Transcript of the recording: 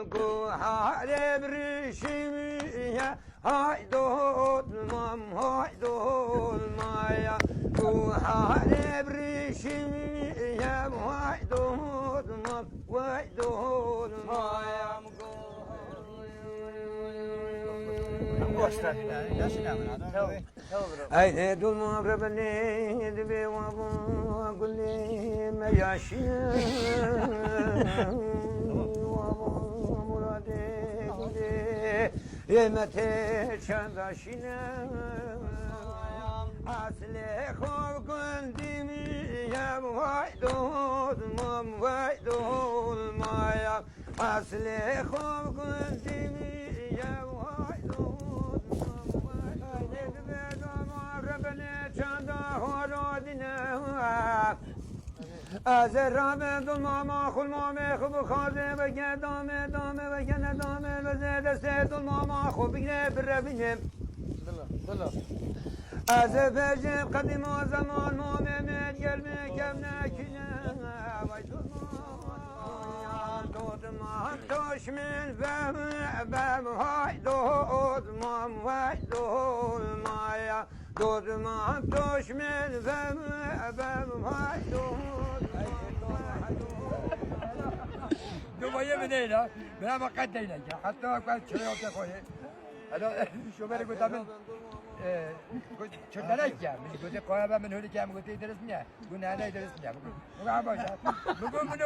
Hare Brishimiya, I don't mum, I don't Maya. Hare Brishimiya, I don't mum, I don't Maya. I had to move Rabane, the Bewa Gully, Mayashia. Yemete çandaşine asle korkundum ya vay doğmam vay doğmaya asle korkundum ya vay doğmam vay doğmam Rabbine çanda horadine از رابع الماما خل ماما خب خازه و گدامه دامه و گنه دامه و زد سید الماما خب بگیره بربینه از فرجم قدیم و زمان مامه من گلمه کم نکنه وای دوتمان توش من بم های دوتمان وای دوتمایا دوتمان توش من بم های دوباره بدینا برام قد دینا حتی وقت چرا تخوی انا شو برای گفتم چه درک میگه گفت قایب من هولی که هم گفتی درست نیه گونه نه درست نیه بگو باشه بگو منو